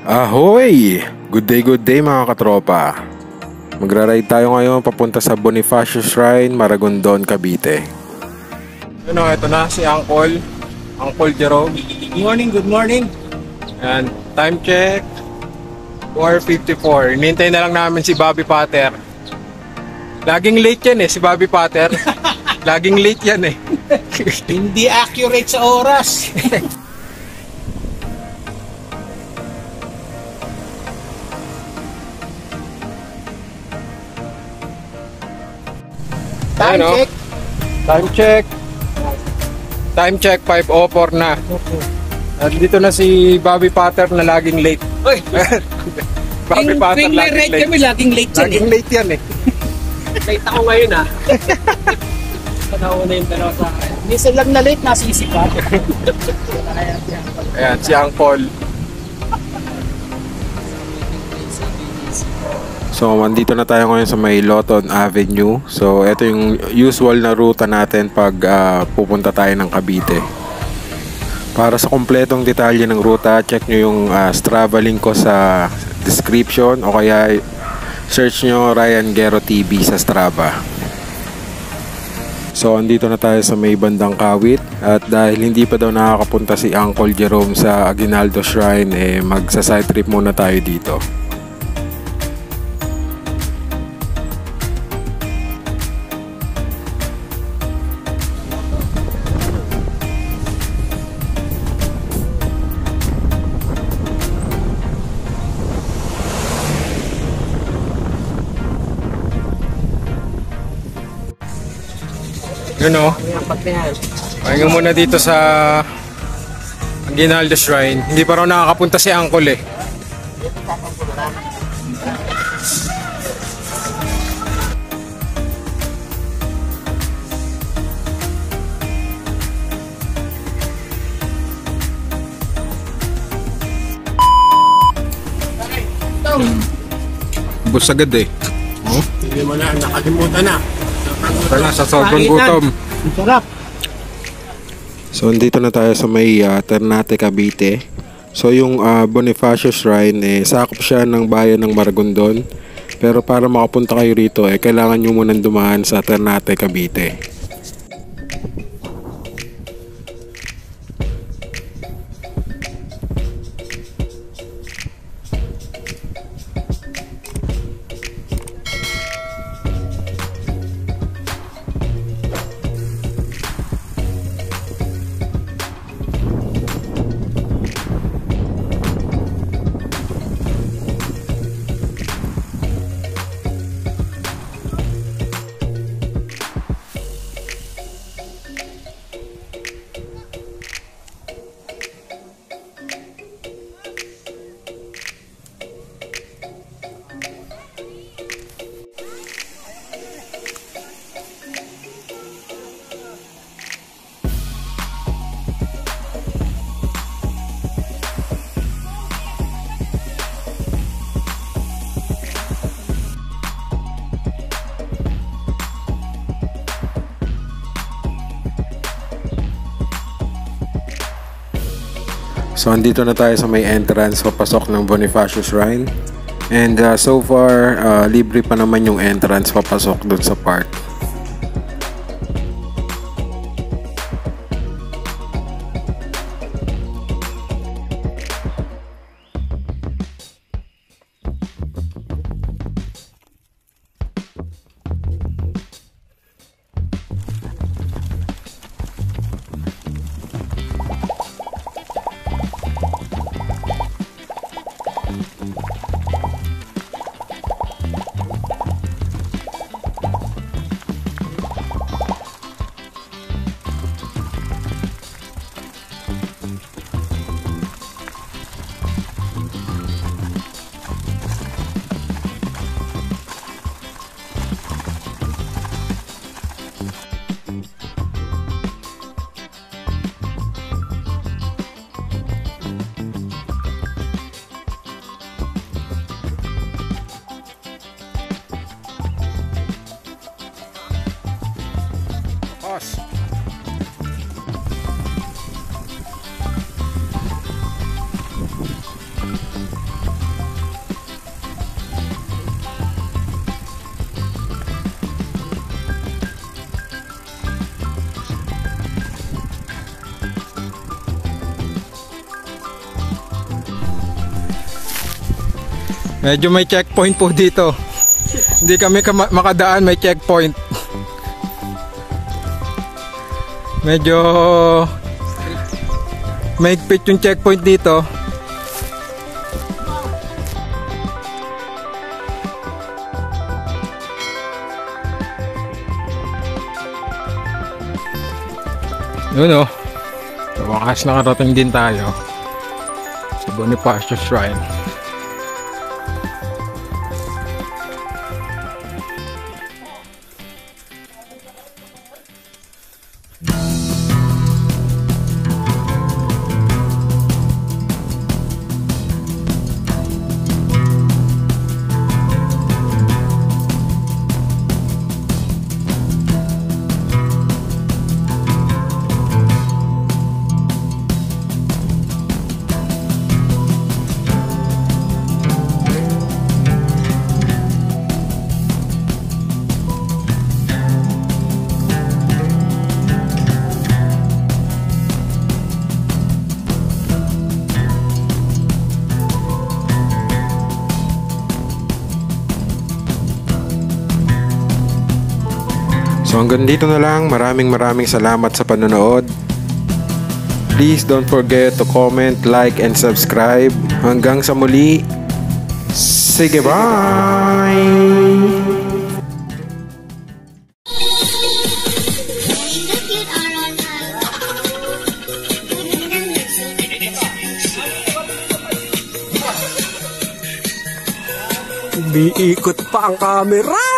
Ahoy! Good day mga katropa. Magra-ride tayo ngayon papunta sa Bonifacio Shrine, Maragondon, Cavite. Ano, ito na si Uncle Jerome. Good morning. And time check 4:54. Hinintay na lang namin si Bobby Potter. Laging late yan si Bobby Potter. Laging late yan Hindi accurate sa oras. Time check 5:04 na. At dito na si Bobby Potter na laging late. Oy. Bobby Potter laging late. Kami laging late yan. Laging late yan Late ako ngayon Panawa na yung dalawa sa akin. Minsan lang na late, nasa isip pa. Ayan, si Uncle. So, andito na tayo ngayon sa may Loton Avenue. So, ito yung usual na ruta natin pag pupunta tayo ng Cavite. Para sa kumpletong detalye ng ruta, check nyo yung Strava link ko sa description o kaya search nyo Ryan Guerrero TV sa Strava. So, andito na tayo sa may bandang Kawit. At dahil hindi pa daw nakakapunta si Uncle Jerome sa Aguinaldo Shrine, magsa-side trip muna tayo dito. Pahinga muna dito sa Aguinaldo Shrine. Hindi pa raw nakakapunta si Uncle Bus agad Hindi mo na, nakalimutan na. Wala sa sobrang gutom. Sarap. So, andito na tayo sa may Ternate, Cavite. So, yung Bonifacio Shrine, sakop siya ng bayan ng Maragondon. Pero para makapunta kayo rito, kailangan nyo munang dumaan sa Ternate, Cavite. So, andito na tayo sa may entrance papasok ng Bonifacio Shrine. And so far, libre pa naman yung entrance papasok dun sa park. Medyo may checkpoint po dito. Hindi kami makadaan, may checkpoint. Medyo mahigpit yung checkpoint dito. Yun o. Sa wakas nakarating din tayo sa Bonifacio Shrine. So hanggang dito na lang. Maraming salamat sa panonood. Please don't forget to comment, like, and subscribe. Hanggang sa muli. Sige, bye! Umiikot pa ang camera.